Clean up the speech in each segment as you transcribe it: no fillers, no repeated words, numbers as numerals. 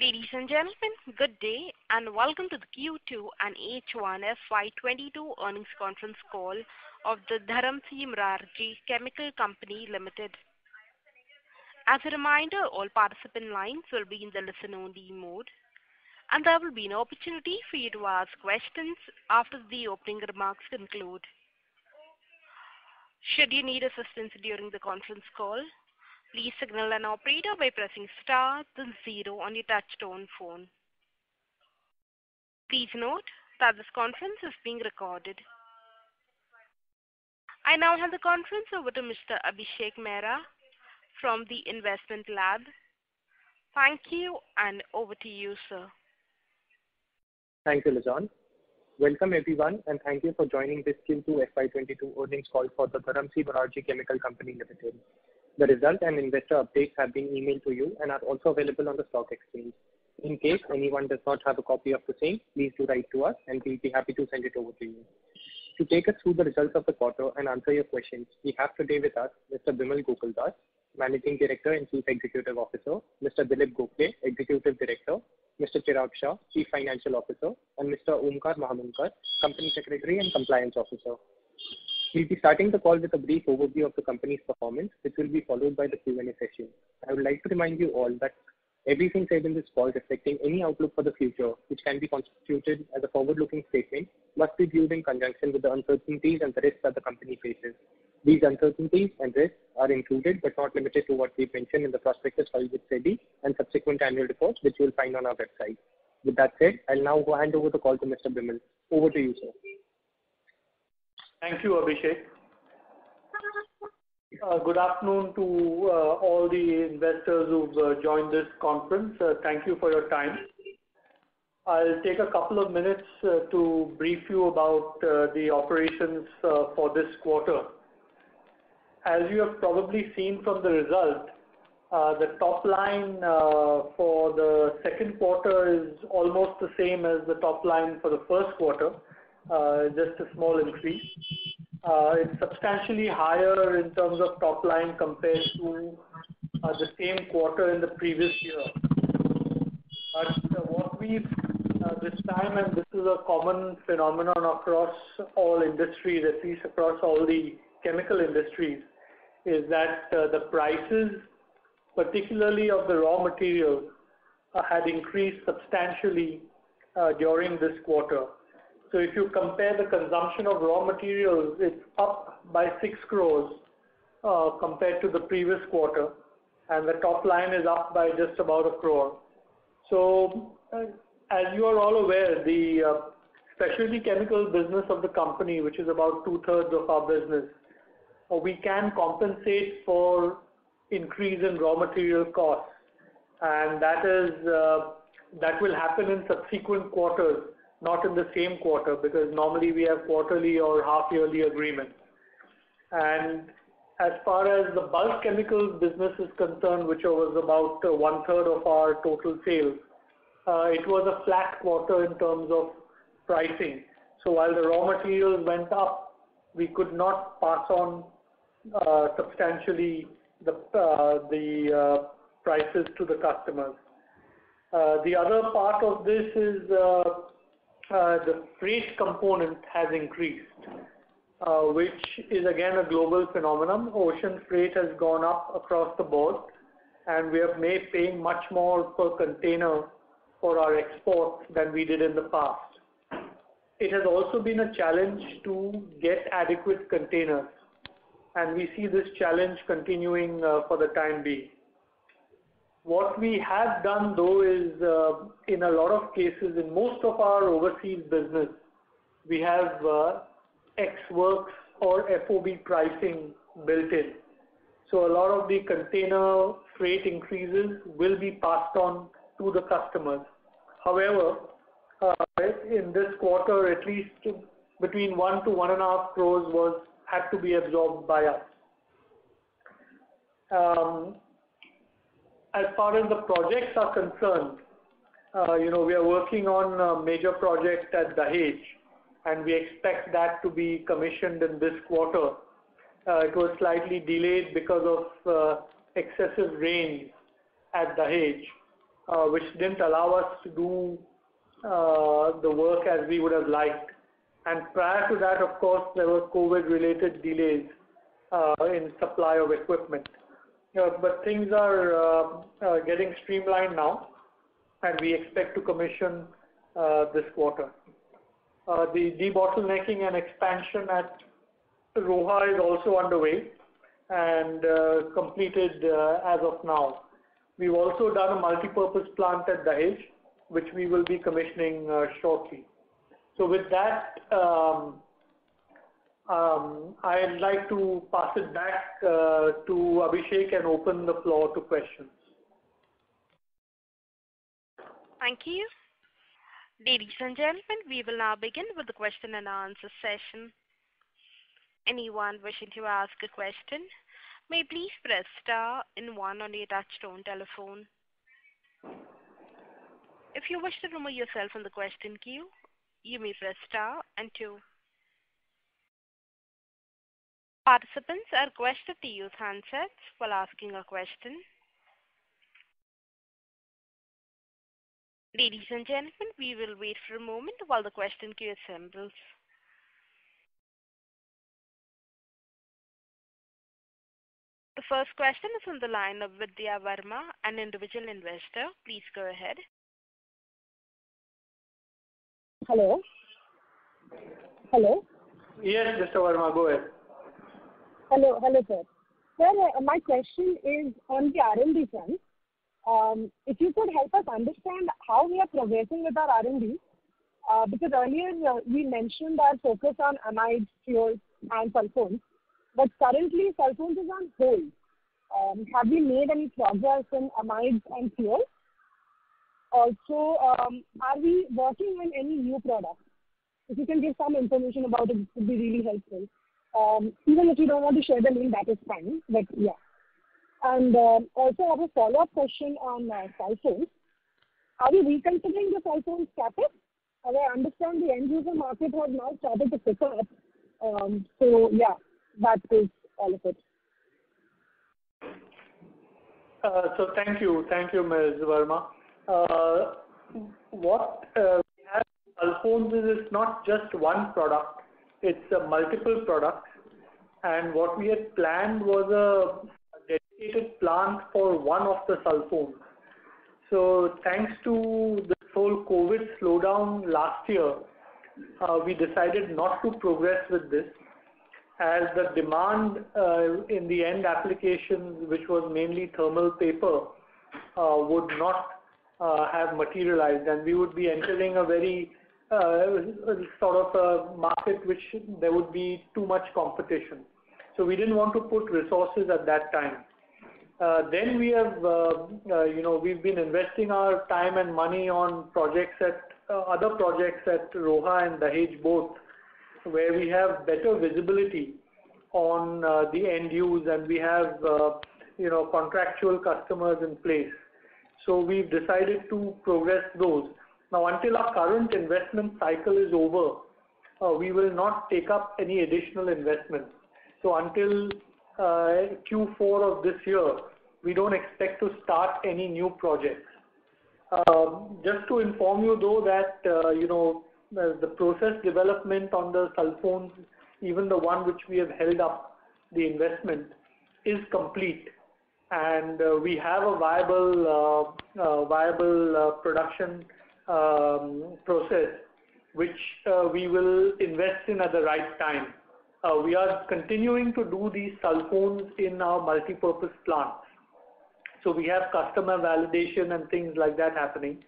Ladies and gentlemen, good day and welcome to the Q2 and H1 FY22 earnings conference call of the Dharamsi Morarji Chemical Company Limited. As a reminder, all participant lines will be in the listen-only mode, and there will be an opportunity for you to ask questions after the opening remarks conclude. Should you need assistance during the conference call, please signal an operator by pressing star then 0 on your touch-tone phone. Please note that this conference is being recorded. I now hand the conference over to Mr. Abhishek Mehra from the Investment Lab. Thank you, and over to you, sir. Thank you, Lizanne. Welcome everyone, and thank you for joining this Q2 FY22 earnings call for the Dharamsi Morarji Chemical Company Limited. The result and investor updates have been emailed to you and are also available on the stock exchange. In case anyone does not have a copy of the same, please do write to us and we'll be happy to send it over to you. To take us through the results of the quarter and answer your questions, we have today with us Mr. Bimal Gokaldas, Managing Director and Chief Executive Officer, Mr. Dilip Gokhale, Executive Director, Mr. Chirag Shah, Chief Financial Officer, and Mr. Omkar Mahamunkar, Company Secretary and Compliance Officer. We'll be starting the call with a brief overview of the company's performance, which will be followed by the Q&A session. I would like to remind you all that everything said in this call reflecting any outlook for the future, which can be constituted as a forward-looking statement, must be viewed in conjunction with the uncertainties and the risks that the company faces. These uncertainties and risks are included but not limited to what we mentioned in the prospectus filed with SEBI and subsequent annual reports, which you will find on our website. With that said, I'll now hand over the call to Mr. Bimal. Over to you, sir. Thank you, Abhishek. Good afternoon to all the investors who've joined this conference. Thank you for your time. I'll take a couple of minutes to brief you about the operations for this quarter. As you have probably seen from the result, the top line for the second quarter is almost the same as the top line for the first quarter. Just a small increase. It's substantially higher in terms of top line compared to the same quarter in the previous year. But what we've this time, and this is a common phenomenon across all industries, at least across all the chemical industries, is that the prices, particularly of the raw materials, had increased substantially during this quarter. So if you compare the consumption of raw materials, it's up by 6 crores compared to the previous quarter, and the top line is up by just about 1 crore. So as you are all aware, the specialty chemical business of the company, which is about 2/3 of our business, we can compensate for increase in raw material costs, and that will happen in subsequent quarters, not in the same quarter, because normally we have quarterly or half-yearly agreements. And as far as the bulk chemicals business is concerned, which was about 1/3 of our total sales, it was a flat quarter in terms of pricing. So while the raw materials went up, we could not pass on substantially the prices to the customers. The other part of this is the freight component has increased, which is again a global phenomenon. Ocean freight has gone up across the board, and we are paying much more per container for our exports than we did in the past. It has also been a challenge to get adequate containers, and we see this challenge continuing for the time being. What we have done though is, in a lot of cases, in most of our overseas business, we have ex-works or FOB pricing built in. So a lot of the container freight increases will be passed on to the customers. However, in this quarter, at least between 1 to 1.5 crores had to be absorbed by us. As far as the projects are concerned, we are working on a major project at Dahej, and we expect that to be commissioned in this quarter. It was slightly delayed because of excessive rain at Dahej, which didn't allow us to do the work as we would have liked. And prior to that, of course, there were COVID-related delays in supply of equipment. But things are getting streamlined now, and we expect to commission this quarter. The debottlenecking and expansion at Roha is also underway and completed as of now. We've also done a multi-purpose plant at Dahej, which we will be commissioning shortly. So with that, I'd like to pass it back to Abhishek and open the floor to questions. Thank you. Ladies and gentlemen, we will now begin with the question and answer session. Anyone wishing to ask a question may please press star and 1 on your touchtone telephone. If you wish to remove yourself from the question queue, you may press star and 2. Participants are requested to use handsets while asking a question. Ladies and gentlemen, we will wait for a moment while the question queue assembles. The first question is on the line of Vidya Verma, an individual investor. Please go ahead. Hello. Hello. Yes, Mr. Verma, go ahead. Hello, sir. Sir, my question is on the R&D front. If you could help us understand how we are progressing with our R&D, because earlier we mentioned our focus on amides, fuels, and sulfones, but currently sulfones is on hold. Have we made any progress in amides and fuels? Also, are we working on any new products? If you can give some information about it, it would be really helpful. Even if you don't want to share the name, that is fine, but yeah. And also I have a follow-up question on sulfones. Are we reconsidering the sulfones CapEx? As I understand, the end user market has now started to pick up. So yeah, that is all of it. So thank you, Ms. Verma. What we have sulfones is not just one product, it's multiple products, and what we had planned was a dedicated plant for one of the sulfones. So thanks to this whole COVID slowdown last year, we decided not to progress with this, as the demand in the end applications, which was mainly thermal paper, would not have materialized, and we would be entering a very sort of a market which there would be too much competition. So we didn't want to put resources at that time. Then we have, we've been investing our time and money on projects other projects at Roha and Dahej both, where we have better visibility on the end use, and we have contractual customers in place. So we've decided to progress those. Now, until our current investment cycle is over, we will not take up any additional investment. So until Q4 of this year, we don't expect to start any new projects. Just to inform you though that, the process development on the sulfones, even the one which we have held up the investment, is complete. And we have a viable production process which we will invest in at the right time. We are continuing to do these sulfones in our multi-purpose plants. So we have customer validation and things like that happening,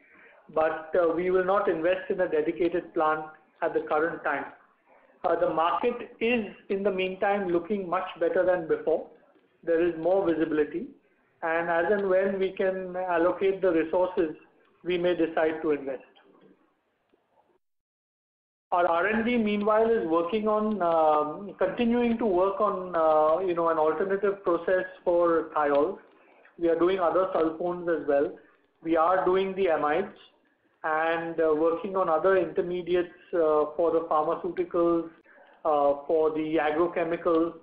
but we will not invest in a dedicated plant at the current time. The market is, in the meantime, looking much better than before. There is more visibility, and as and when we can allocate the resources, we may decide to invest. Our R&D, meanwhile, is working on, continuing to work on, an alternative process for thiols. We are doing other sulfones as well. We are doing the amides and working on other intermediates for the pharmaceuticals, for the agrochemicals,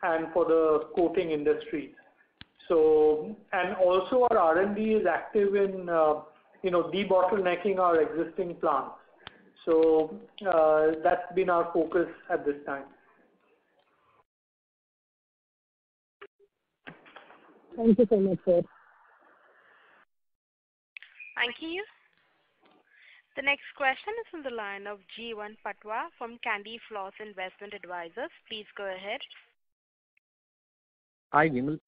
and for the coating industry. So, and also our R&D is active in debottlenecking our existing plants. So that's been our focus at this time. Thank you so much, sir. Thank you. The next question is from the line of Jeevan Patwa from Candy Floss Investment Advisors. Please go ahead. Hi, Vimal.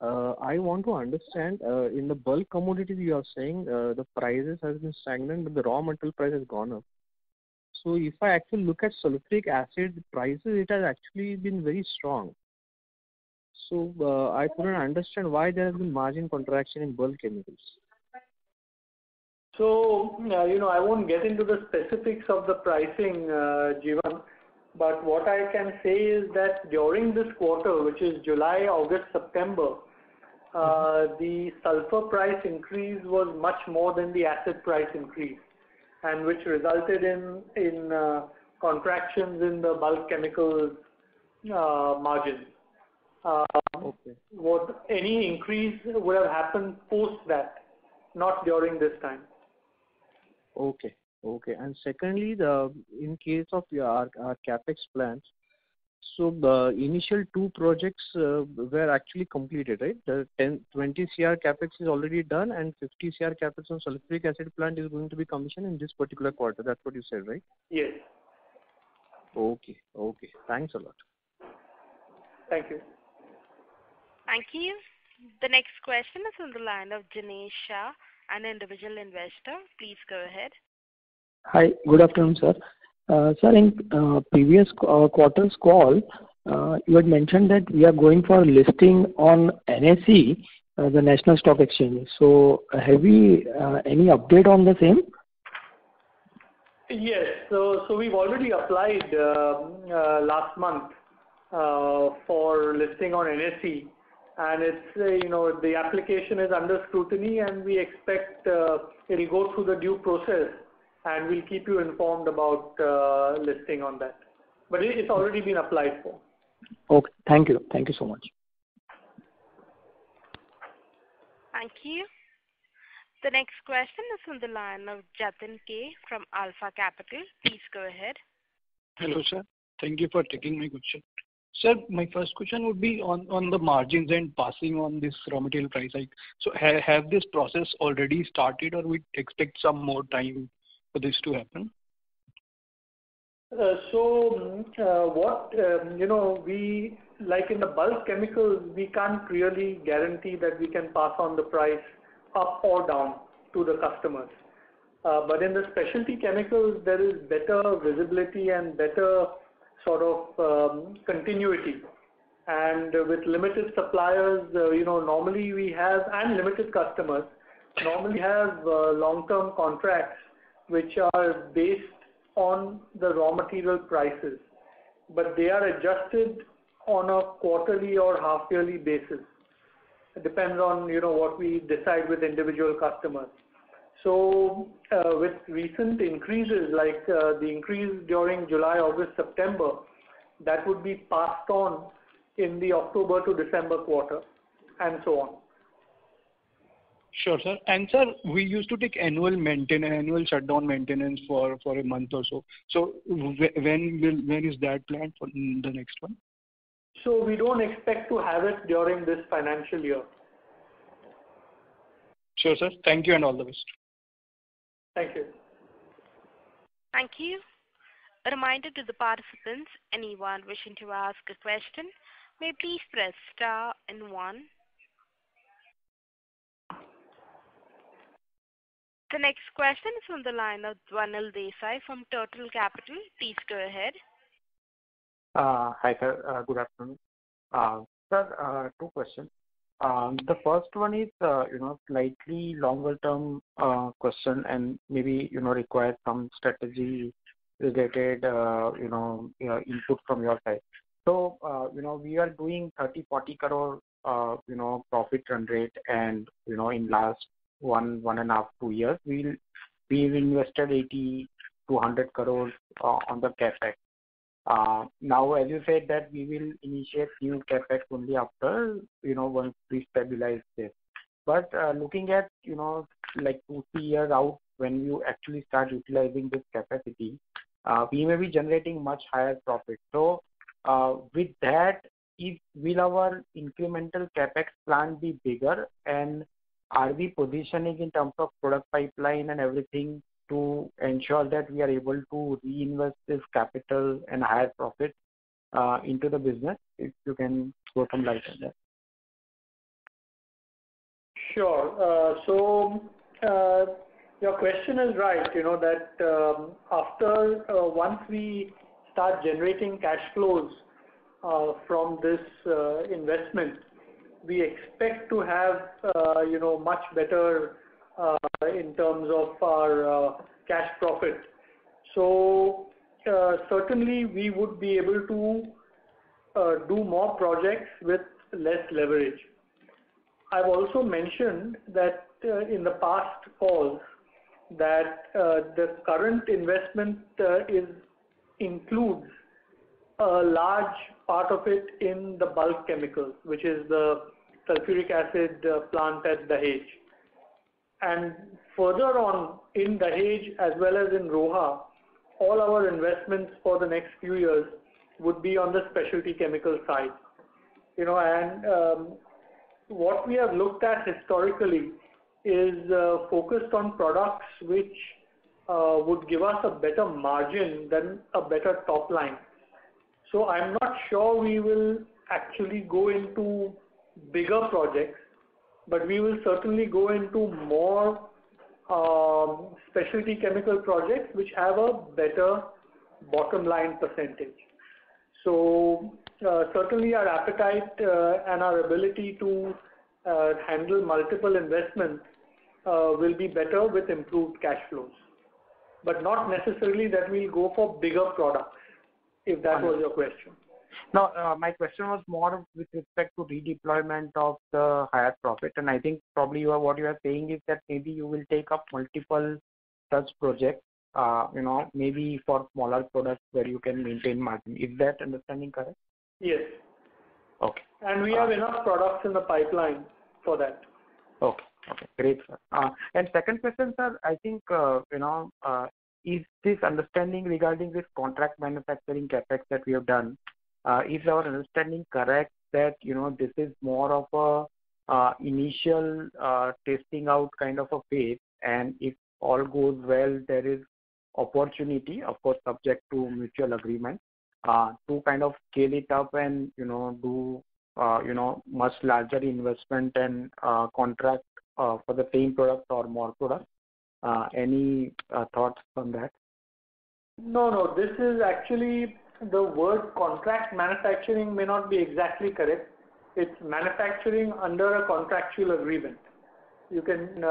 I want to understand, in the bulk commodities you are saying the prices has been stagnant, but the raw material price has gone up. So if I actually look at sulfuric acid prices, it has actually been very strong. So I couldn't understand why there has been margin contraction in bulk chemicals. So, I won't get into the specifics of the pricing, Jeevan, but what I can say is that during this quarter, which is July, August, September, the sulfur price increase was much more than the acid price increase, and which resulted in contractions in the bulk chemicals margins. Okay. Any increase would have happened post that, not during this time. Okay. And secondly, in case of our capex plans, so the initial two projects were actually completed, right? The 20 CR capex is already done, and 50 CR capex on sulfuric acid plant is going to be commissioned in this particular quarter. That's what you said, right? Yes. Okay. Thanks a lot. Thank you. Thank you. The next question is on the line of Jinesh Shah, an individual investor. Please go ahead. Hi, good afternoon, sir. Sir, in previous quarter's call, you had mentioned that we are going for listing on NSE, the National Stock Exchange. So, have we any update on the same? Yes. So we've already applied last month for listing on NSE, and it's the application is under scrutiny, and we expect it'll go through the due process, and we'll keep you informed about listing on that. But it's already been applied for. Okay. Thank you so much. Thank you. The next question is from the line of Jatin K from Alpha Capital. Please go ahead. Hello, sir. Thank you for taking my question. Sir, my first question would be on the margins and passing on this raw material price hike. So have this process already started, or we expect some more time for this to happen? We like in the bulk chemicals, we can't really guarantee that we can pass on the price up or down to the customers. But in the specialty chemicals, there is better visibility and better sort of continuity. And with limited suppliers, normally we have, and limited customers, normally have long-term contracts which are based on the raw material prices, but they are adjusted on a quarterly or half-yearly basis. It depends on what we decide with individual customers. So with recent increases, like the increase during July, August, September, that would be passed on in the October to December quarter, and so on. Sure, sir. And sir, we used to take annual shutdown maintenance for a month or so. So when is that planned for the next one? So we don't expect to have it during this financial year. Sure, sir. Thank you and all the best. Thank you. Thank you. A reminder to the participants, anyone wishing to ask a question, may please press star and 1. The next question is from the line of Dhwanil Desai from Turtle Capital. Please go ahead. Hi, sir. Good afternoon. Sir, two questions. The first one is, slightly longer term question, and maybe, requires some strategy related, input from your side. So, we are doing 30-40 crore, profit run rate, and, in last 1.5, 2 years, we've invested 80 to 100 crores on the capex. Now, as you said, that we will initiate new CapEx only after, once we stabilize this. But looking at, like 2-3 years out, when you actually start utilizing this capacity, we may be generating much higher profit. So, with that, will our incremental CapEx plan be bigger? And are we positioning in terms of product pipeline and everything to ensure that we are able to reinvest this capital and higher profit into the business? If you can throw some light on that. Sure. Your question is right, that once we start generating cash flows from this investment, we expect to have, much better in terms of our cash profit. So certainly we would be able to do more projects with less leverage. I've also mentioned that in the past calls that the current investment includes a large part of it in the bulk chemicals, which is the sulfuric acid plant at Dahej. And further on in Dahej as well as in Roha, all our investments for the next few years would be on the specialty chemical side. What we have looked at historically is focused on products which would give us a better margin than a better top line. So I'm not sure we will actually go into bigger projects, but we will certainly go into more specialty chemical projects which have a better bottom line percentage. So certainly our appetite and our ability to handle multiple investments will be better with improved cash flows, but not necessarily that we'll go for bigger products, if that was your question. No, my question was more with respect to redeployment of the higher profit, and I think probably what you are saying is that maybe you will take up multiple such projects, maybe for smaller products where you can maintain margin. Is that understanding correct? Yes. Okay. And we have enough products in the pipeline for that. Okay. Great, sir. And second question, sir, I think, is this understanding regarding this contract manufacturing capex that we have done, is our understanding correct that, this is more of a initial testing out kind of a phase, and if all goes well, there is opportunity, of course, subject to mutual agreement, to kind of scale it up and, do, much larger investment and contract for the same product or more products. Any thoughts on that? No. This is actually, the word contract manufacturing may not be exactly correct. It's manufacturing under a contractual agreement. You can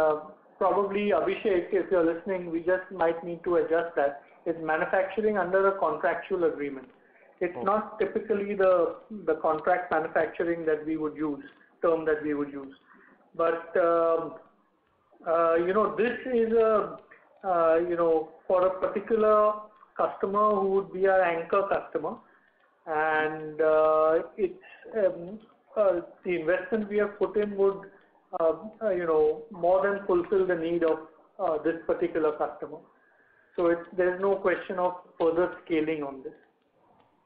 probably, Abhishek, if you're listening, we just might need to adjust that. It's manufacturing under a contractual agreement. It's not typically the contract manufacturing that we would use, term that we would use. But, this is for a particular customer who would be our anchor customer, and the investment we have put in would, more than fulfill the need of this particular customer. So there's no question of further scaling on this.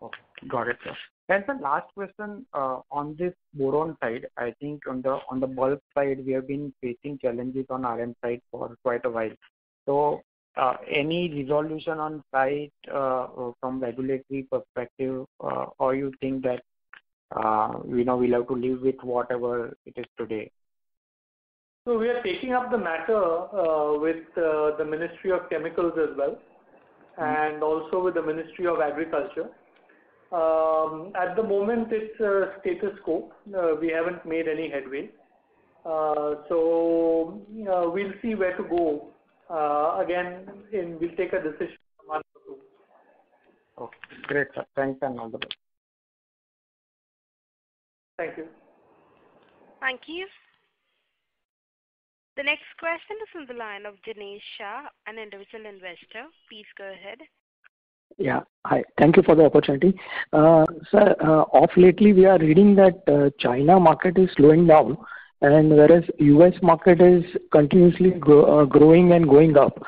Okay, got it, sir. And the last question on this boron side, I think on the bulk side, we have been facing challenges on RM side for quite a while. So, any resolution on site from regulatory perspective, or you think that we'll have to live with whatever it is today? So we are taking up the matter with the Ministry of Chemicals as well, and also with the Ministry of Agriculture. At the moment, it's status quo. We haven't made any headway. So we'll see where to go. Again, we'll take a decision in a month or two. Okay, great, sir. Thanks and all the best. Thank you. Thank you. The next question is on the line of Dinesh Shah, an individual investor. Please go ahead. Yeah. Hi. Thank you for the opportunity. Sir, of lately we are reading that China market is slowing down, and whereas U.S. market is continuously growing and going up.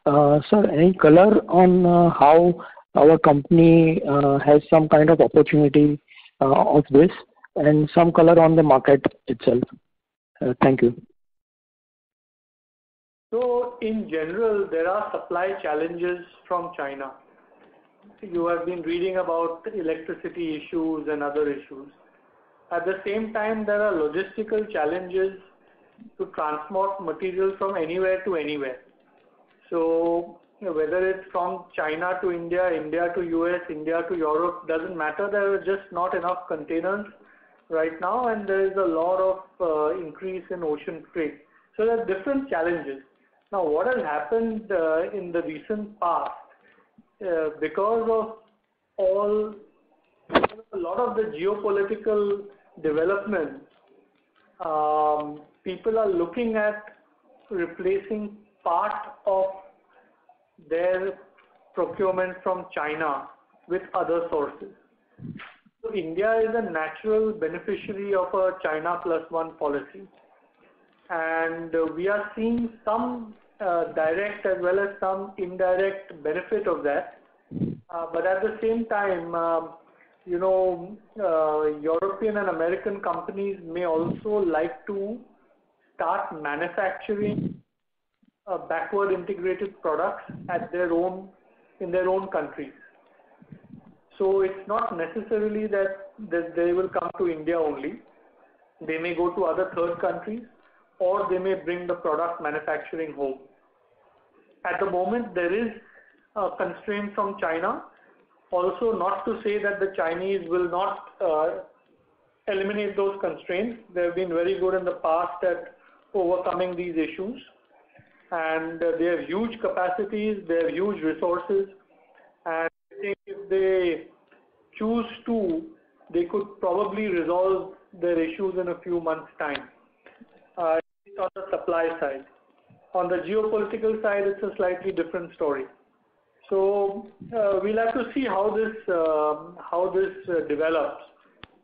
Sir, any color on how our company has some kind of opportunity of this, and some color on the market itself? Thank you. So in general, there are supply challenges from China. You have been reading about electricity issues and other issues. At the same time, there are logistical challenges to transport material from anywhere to anywhere. So whether it's from China to India, India to US, India to Europe, doesn't matter. There are just not enough containers right now, and there is a lot of increase in ocean freight. So there are different challenges. Now, what has happened in the recent past, because of a lot of the geopolitical developments, people are looking at replacing part of their procurement from China with other sources. So India is a natural beneficiary of a China plus one policy, and we are seeing some direct as well as some indirect benefit of that. But at the same time, European and American companies may also like to start manufacturing backward integrated products in their own countries. So it's not necessarily that they will come to India only. They may go to other third countries, or they may bring the product manufacturing home. At the moment, there is a constraint from China. Also, not to say that the Chinese will not eliminate those constraints. They have been very good in the past at overcoming these issues. And they have huge capacities, they have huge resources. And I think if they choose to, they could probably resolve their issues in a few months' time. It's on the supply side. On the geopolitical side, it's a slightly different story. So we'll have to see how this develops.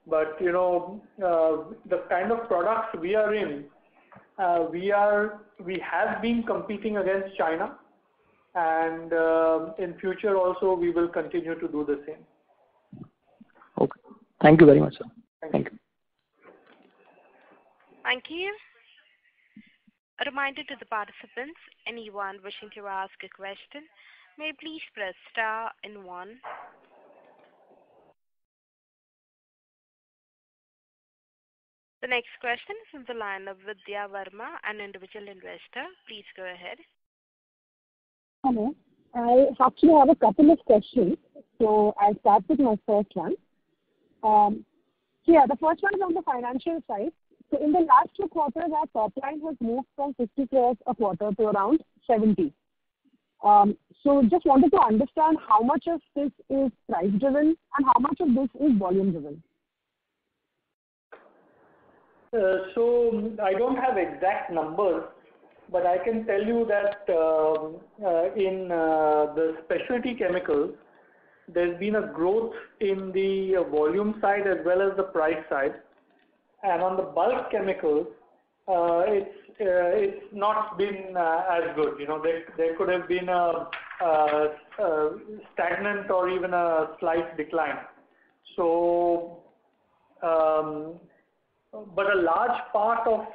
But the kind of products we are in, we have been competing against China, and in future also we will continue to do the same. Okay. Thank you very much, sir. Thank you. Thank you. A reminder to the participants, anyone wishing to ask a question, may please press star and 1. The next question is from the line of Vidya Verma, an individual investor. Please go ahead. Hello. I actually have a couple of questions. So I'll start with my first one. The first one is on the financial side. So in the last 2 quarters, our top line has moved from 50 crores a quarter to around 70. So just wanted to understand how much of this is price driven and how much of this is volume driven. So I don't have exact numbers, but I can tell you that in the specialty chemicals, there's been a growth in the volume side as well as the price side. And on the bulk chemicals, it's not been as good. There could have been a stagnant or even a slight decline. So, but a large part of,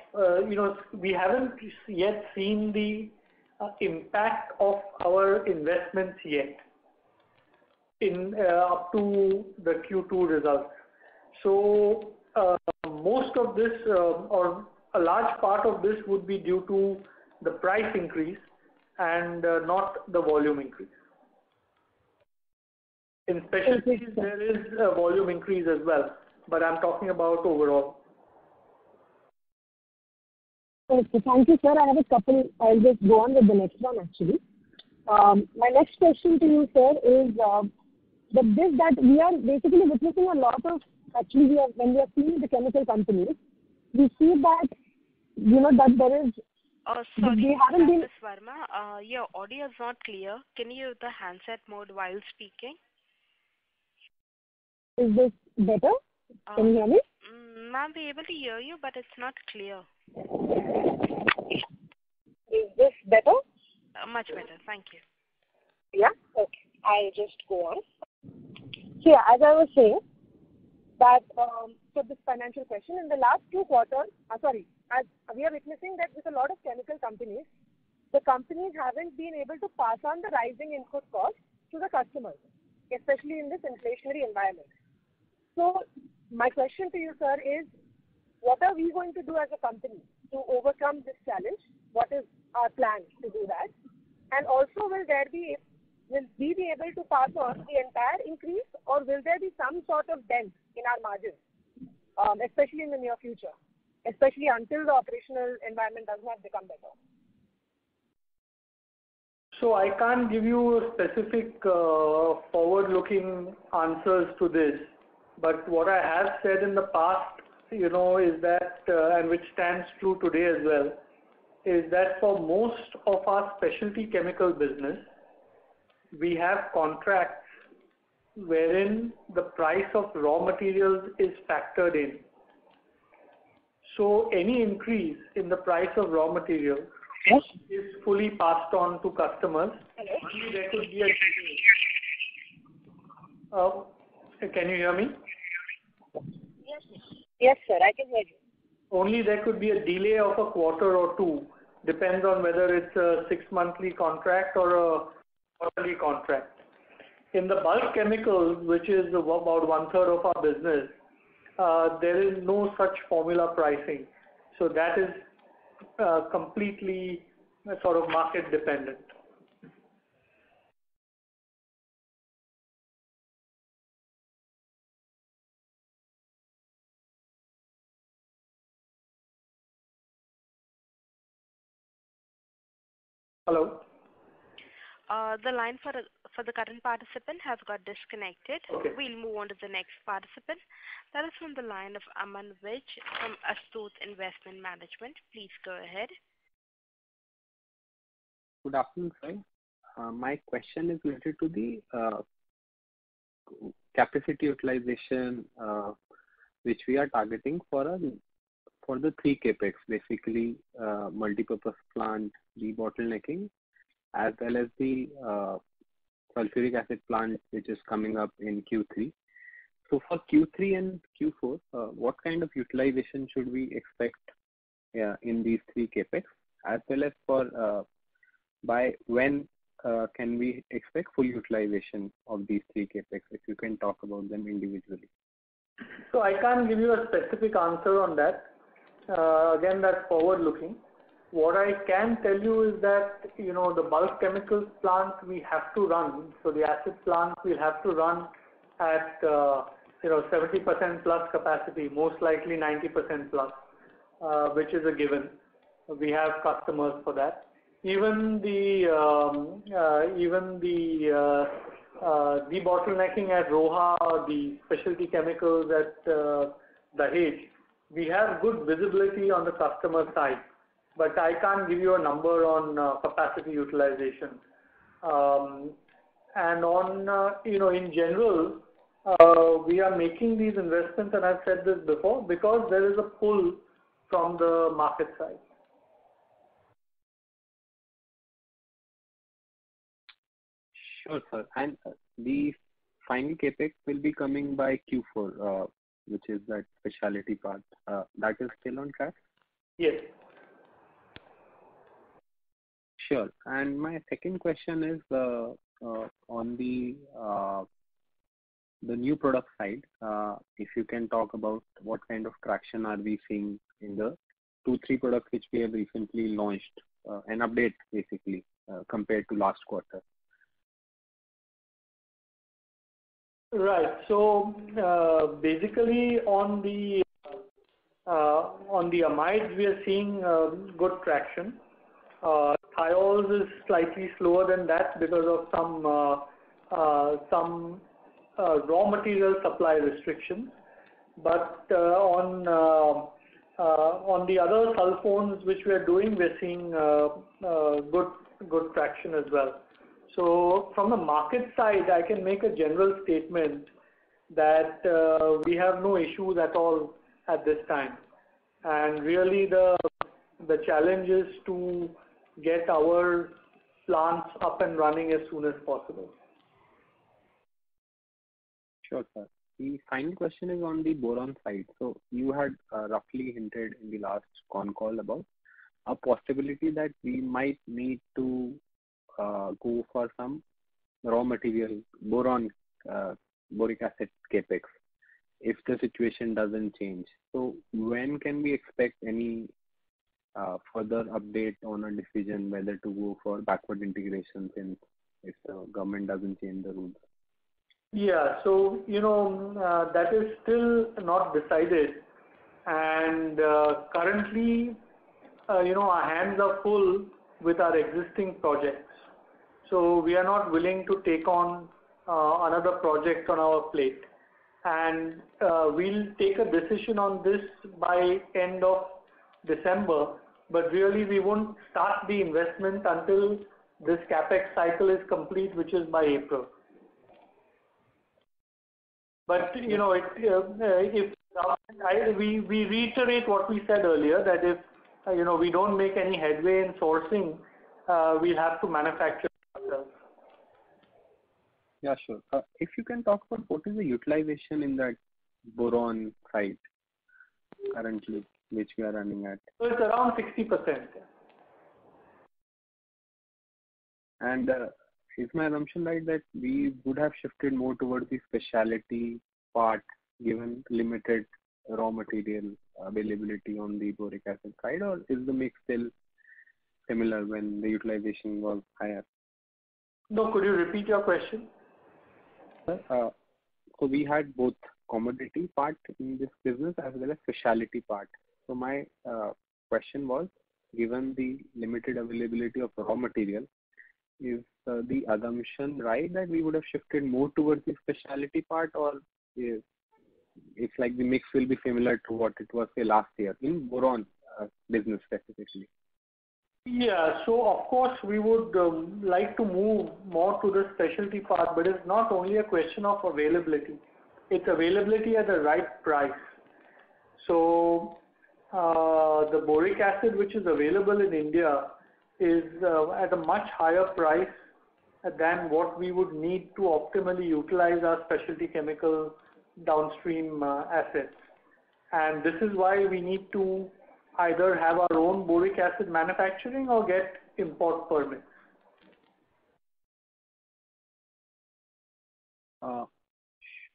we haven't yet seen the impact of our investments yet up to the Q2 results. So most of this, or a large part of this, would be due to the price increase and not the volume increase. In specialties, there is a volume increase as well, but I'm talking about overall. Okay, thank you, sir. I have a couple. I'll just go on with the next one, actually. My next question to you, sir, is that we are basically witnessing a lot of, when we are seeing the chemical companies, we see that, that there is Sorry, We haven't been. Ms. Verma, your audio is not clear. Can you use the handset mode while speaking? Is this better? Can you hear me? Ma'am, we're able to hear you, but it's not clear. Is this better? Much better. Thank you. Yeah? Okay. I'll just go on. So yeah, as I was saying, that for this financial question, in the last 2 quarters, as we are witnessing that with a lot of chemical companies, the companies haven't been able to pass on the rising input costs to the customers, especially in this inflationary environment. So my question to you, sir, is what are we going to do as a company to overcome this challenge? What is our plan to do that? And also, will we be able to pass on the entire increase, or will there be some sort of dent in our margins, especially in the near future, especially until the operational environment does not become better? So I can't give you specific forward-looking answers to this, but what I have said in the past, is that, and which stands true today as well, is that for most of our specialty chemical business, we have contracts wherein the price of raw materials is factored in. So any increase in the price of raw materials is fully passed on to customers. Only there could be a can you hear me? Yes, sir, I can hear you. Only there could be a delay of a quarter or two, depends on whether it's a 6-monthly contract or a quarterly contract. In the bulk chemicals, which is about 1/3 of our business, there is no such formula pricing. So that is completely sort of market dependent. Hello? The line for the current participant has got disconnected. Okay. We'll move on to the next participant. That is from the line of Aman Vij from Astute Investment Management. Please go ahead. Good afternoon, sir. My question is related to the capacity utilization which we are targeting for the 3 capex, basically multipurpose plant, debottlenecking, as well as the sulfuric acid plant, which is coming up in Q3. So for Q3 and Q4, what kind of utilization should we expect in these 3 capex, as well as for by when can we expect full utilization of these 3 capex? If you can talk about them individually. So I can't give you a specific answer on that. Again, that's forward-looking. What I can tell you is that, the bulk chemicals plant we have to run, so the acid plant we'll have to run at, 70% plus capacity, most likely 90% plus, which is a given. We have customers for that. Even the debottlenecking at Roha, the specialty chemicals at Dahej, we have good visibility on the customer side, but I can't give you a number on capacity utilization. And on, in general, we are making these investments, and I've said this before, because there is a pull from the market side. Sure, sir. And the final capex will be coming by Q4, which is that specialty part. That is still on track? Yes. Sure. And my second question is on the new product side. If you can talk about what kind of traction are we seeing in the 2-3 products which we have recently launched, an update basically compared to last quarter. Right. So basically on the amides we are seeing good traction. Thiols is slightly slower than that because of some raw material supply restrictions. But on On the other sulfones which we are doing, we're seeing good traction as well. So from the market side, I can make a general statement that we have no issues at all at this time. And really the challenge is to get our plants up and running as soon as possible. Sure, sir. The final question is on the boron side. So you had roughly hinted in the last con call about a possibility that we might need to go for some raw material, boron, boric acid capex, if the situation doesn't change. So when can we expect any further update on a decision whether to go for backward integration since if the government doesn't change the rules? Yeah, so that is still not decided, and currently our hands are full with our existing projects. So we are not willing to take on another project on our plate, and we'll take a decision on this by end of December, but really we won't start the investment until this capex cycle is complete, which is by April. But we reiterate what we said earlier, that if we don't make any headway in sourcing, we'll have to manufacture ourselves. Yeah, sure. If you can talk about what is the utilization in that boron site currently, which we are running at? So it's around 60%. And is my assumption right that we would have shifted more towards the specialty part given limited raw material availability on the boric acid side, or is the mix still similar when the utilization was higher? No, could you repeat your question? So we had both commodity part in this business as well as specialty part. So my question was, given the limited availability of raw material, is the assumption right that we would have shifted more towards the specialty part, or it's like the mix will be similar to what it was say last year in boron business specifically? Yeah, so of course we would like to move more to the specialty part, but it's not only a question of availability. It's availability at the right price. So the boric acid which is available in India is at a much higher price than what we would need to optimally utilize our specialty chemical downstream assets. And this is why we need to either have our own boric acid manufacturing or get import permits.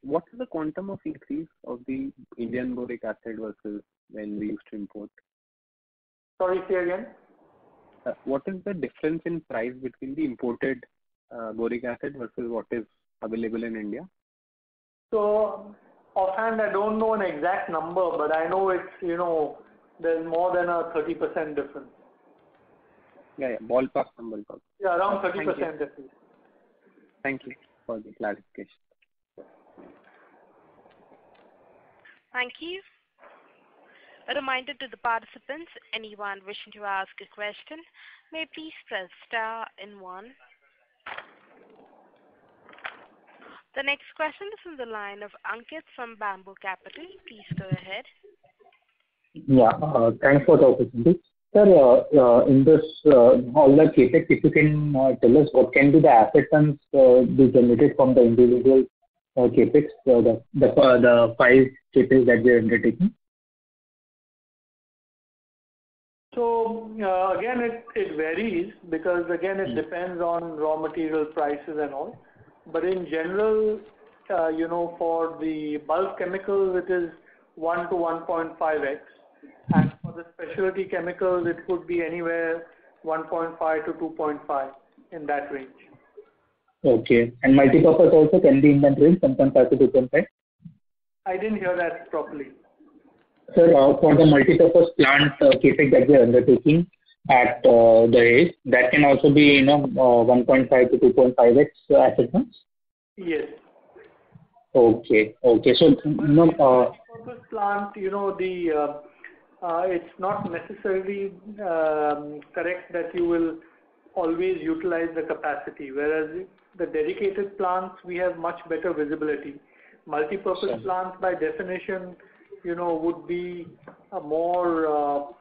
What is the quantum of increase of the Indian boric acid versus when we used to import? Sorry, say again? What is the difference in price between the imported boric acid versus what is available in India? So offhand, I don't know an exact number, but I know it's, there's more than a 30% difference. Yeah, ballpark number. Yeah, around 30% difference. Thank you for the clarification. Thank you. A reminder to the participants, anyone wishing to ask a question, may please press star and 1. The next question is from the line of Ankit from Bamboo Capital. Please go ahead. Yeah, thanks for the opportunity. Sir, in this, all the capex, if you can tell us what can be the asset terms be generated from the individual capex, the 5 capex that we are undertaking? So again, it varies because again it depends on raw material prices and all. But in general, for the bulk chemicals, it is 1 to 1.5x, and for the specialty chemicals, it could be anywhere 1.5 to 2.5 in that range. Okay, and multipurpose also can be in that range, 1.5 to 2.5. I didn't hear that properly. Sir, for the multipurpose plant capex that we are undertaking at the age, that can also be 1.5 to 2.5x asset terms? Yes. Okay. So multipurpose plant, it's not necessarily correct that you will always utilize the capacity, whereas the dedicated plants, we have much better visibility. Multi-purpose plants, by definition, would be more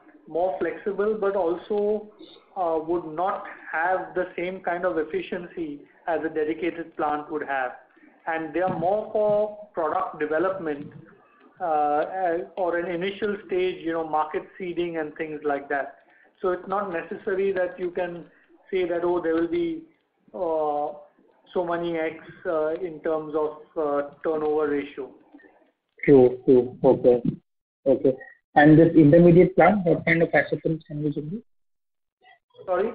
flexible, but also would not have the same kind of efficiency as a dedicated plant would have. And they are more for product development or an initial stage, market seeding and things like that. So it's not necessary that you can say that, oh, there will be so many X in terms of turnover ratio. True. Okay. And this intermediate plant, what kind of acceptance can we do? Sorry?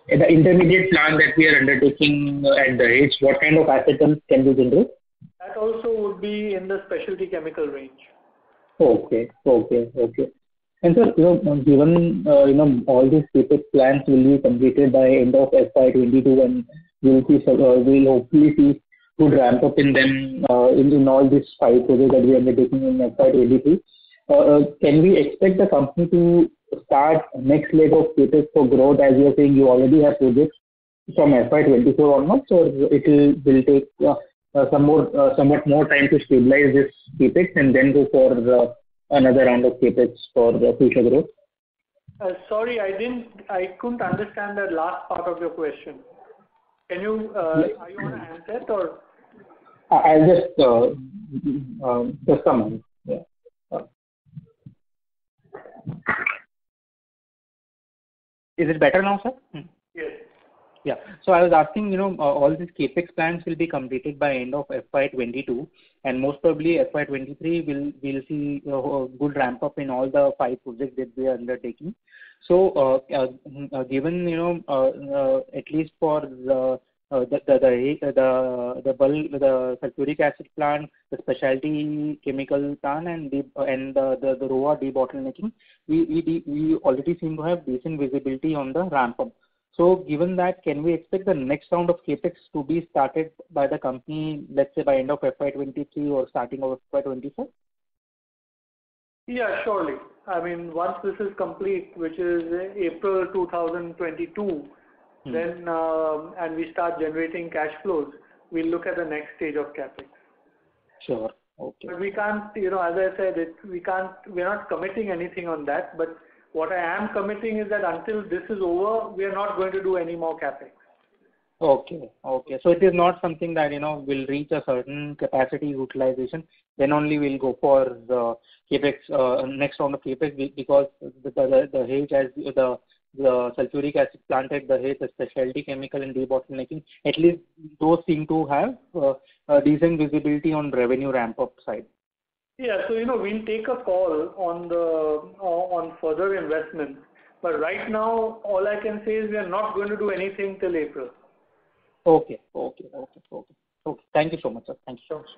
The intermediate plant that we are undertaking at Dahej, what kind of acetals can we generate? That also would be in the specialty chemical range. Okay. And sir, given all these CapEx plans will be completed by end of FY22, and we'll hopefully see good ramp up in them in all these 5 projects that we are undertaking in FY23. Can we expect the company to start next leg of CapEx for growth, as you are saying you already have projects from FY24 onwards, or it will take somewhat more time to stabilize this CapEx and then go for another round of CapEx for future growth? Sorry, I couldn't understand the last part of your question. Can you, are you on a handset or? I'll just a moment. Yeah. Is it better now, sir? Yes. Yeah. So I was asking, all these CapEx plans will be completed by end of FY22, and most probably FY23 will see a good ramp up in all the 5 projects that we are undertaking. So, given at least for the sulfuric acid plant, the specialty chemical plant, and the ROA debottlenecking, we already seem to have decent visibility on the ramp up. So, given that, can we expect the next round of capex to be started by the company, let's say by end of FY23 or starting of FY24? Yeah, surely. I mean, once this is complete, which is April 2022, then and we start generating cash flows, we'll look at the next stage of capex. Sure. Okay. But we can't, as I said, we're not committing anything on that. But what I am committing is that until this is over, we are not going to do any more capex. Okay. So it is not something that, will reach a certain capacity utilization, then only we'll go for the capex, next round of capex, because the Dahej, as the sulfuric acid plant at Dahej, the specialty chemical and debottlenecking, at least those seem to have a decent visibility on revenue ramp up side. Yeah, so we'll take a call on further investment, but right now all I can say is we are not going to do anything till April. Okay. Thank you so much, sir. Thank you so much.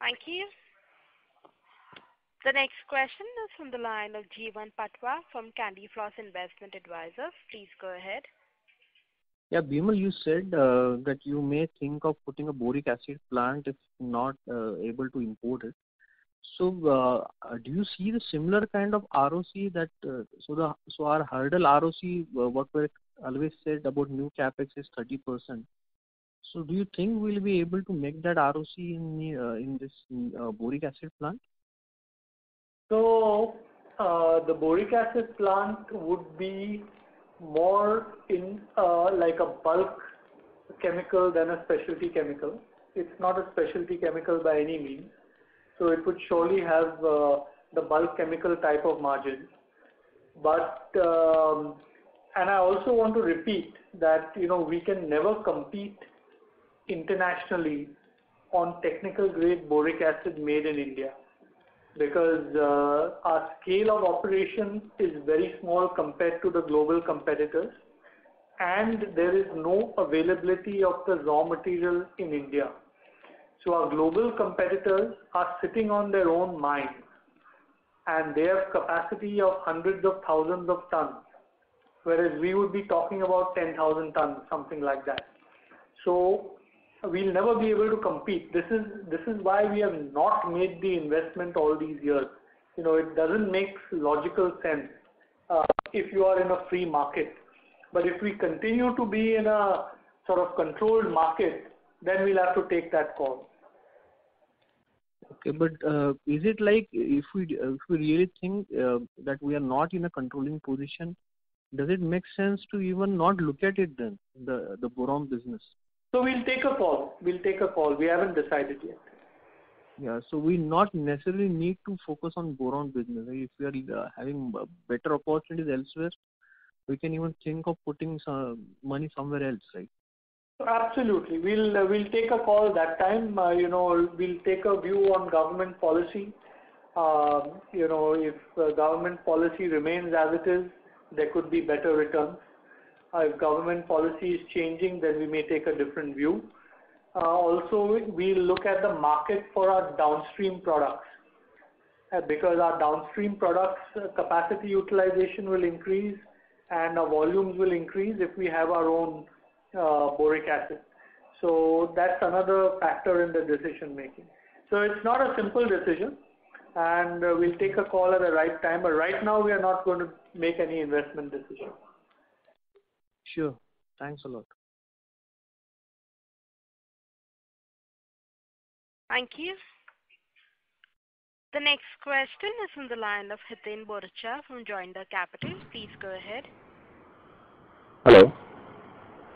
Thank you. The next question is from the line of Jeevan Patwa from Candy Floss Investment Advisors. Please go ahead. Yeah, Bimal, you said that you may think of putting a boric acid plant if not able to import it. So, do you see the similar kind of ROC that so our hurdle ROC, what we always said about new capex is 30%. So, do you think we'll be able to make that ROC in this boric acid plant? So, the boric acid plant would be more in like a bulk chemical than a specialty chemical. It's not a specialty chemical by any means. So it would surely have the bulk chemical type of margin. But, and I also want to repeat that, we can never compete internationally on technical grade boric acid made in India, because our scale of operation is very small compared to the global competitors, and there is no availability of the raw material in India. So our global competitors are sitting on their own mines, and they have capacity of hundreds of thousands of tons, whereas we would be talking about 10,000 tons, something like that. So we'll never be able to compete. This is why we have not made the investment all these years, It doesn't make logical sense if you are in a free market. But if we continue to be in a sort of controlled market, then we'll have to take that call. Okay, but is it like if we really think that we are not in a controlling position, does it make sense to even not look at it then, the boron business? So we'll take a call. We haven't decided yet. Yeah, so we not necessarily need to focus on boron business. If we are having better opportunities elsewhere, we can even think of putting some money somewhere else, right? Absolutely. We'll take a call that time. We'll take a view on government policy. If government policy remains as it is, there could be better returns. If government policy is changing, then we may take a different view. Also, we'll look at the market for our downstream products. Because our downstream products capacity utilization will increase and our volumes will increase if we have our own boric acid. So that's another factor in the decision making. So it's not a simple decision, and we'll take a call at the right time. But right now we are not going to make any investment decision. Sure. Thanks a lot. Thank you. The next question is from the line of Hiten Borcha from Joindre Capital. Please go ahead. Hello.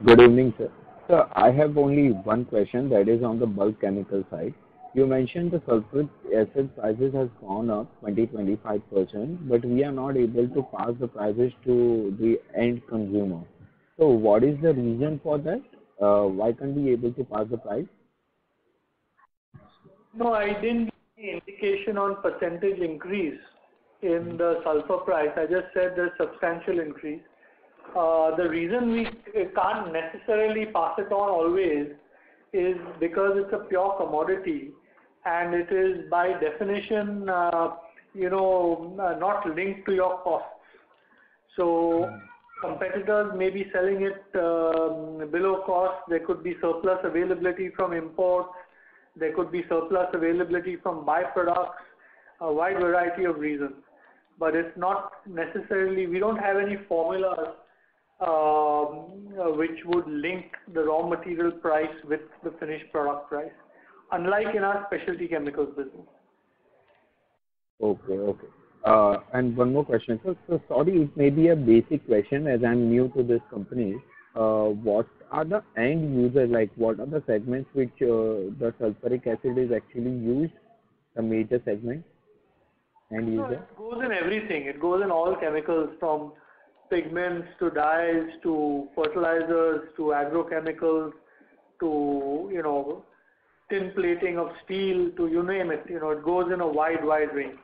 Good evening, sir. So I have only one question, that is on the bulk chemical side. You mentioned the sulfuric acid prices has gone up 20-25%, but we are not able to pass the prices to the end consumer. So what is the reason for that? Why can't we able to pass the price? No, I didn't give any indication on percentage increase in the sulfur price. I just said there's substantial increase. The reason we can't necessarily pass it on always is because it's a pure commodity and it is by definition, not linked to your costs. So competitors may be selling it below cost. There could be surplus availability from imports. There could be surplus availability from byproducts, a wide variety of reasons. But it's not necessarily, we don't have any formulas which would link the raw material price with the finished product price, unlike in our specialty chemicals business. Okay. And one more question. So sorry, it may be a basic question as I'm new to this company. What are the end users, like what are the segments which the sulfuric acid is actually used, the major segment, end user? It goes in everything. It goes in all chemicals, from pigments to dyes to fertilizers to agrochemicals to tin plating of steel to you name it. It goes in a wide range.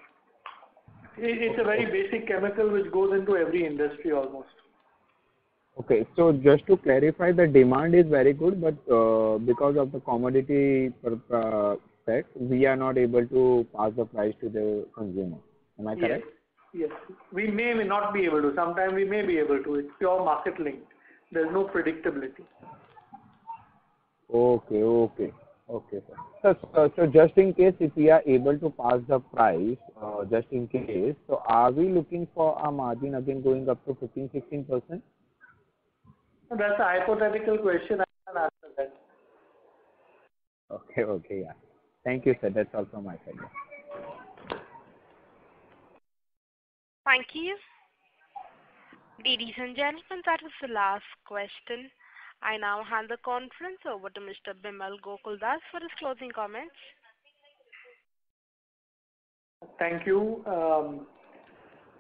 It's a very basic chemical which goes into every industry almost. Okay, so just to clarify, the demand is very good, but because of the commodity fact, we are not able to pass the price to the consumer. Am I correct? Yes. We may not be able to. Sometimes we may be able to. It's pure market linked. There's no predictability. Okay, sir. So just in case if we are able to pass the price, just in case, so are we looking for our margin again going up to 15-16%? That's a hypothetical question. I can't answer that. Okay, yeah. Thank you, sir. That's all from my side. Thank you. Ladies and gentlemen, that was the last question. I now hand the conference over to Mr. Bimal Gokuldas for his closing comments. Thank you.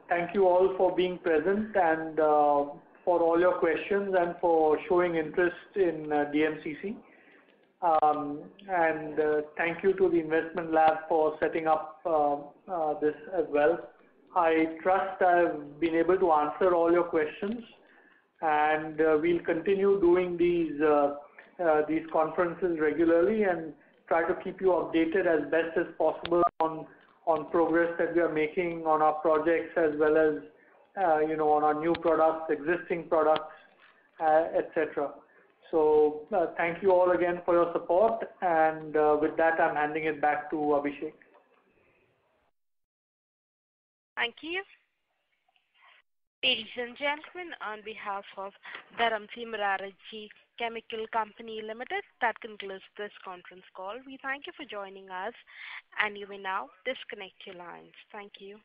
Thank you all for being present and for all your questions and for showing interest in DMCC. And thank you to the Investment Lab for setting up this as well. I trust I've been able to answer all your questions, and we'll continue doing these conferences regularly and try to keep you updated as best as possible on progress that we are making on our projects, as well as on our new products, existing products, etc. So thank you all again for your support, and with that I'm handing it back to Abhishek. Thank you. Ladies and gentlemen, on behalf of Dharamsi Murarji Chemical Company Limited, that concludes this conference call. We thank you for joining us, and you may now disconnect your lines. Thank you.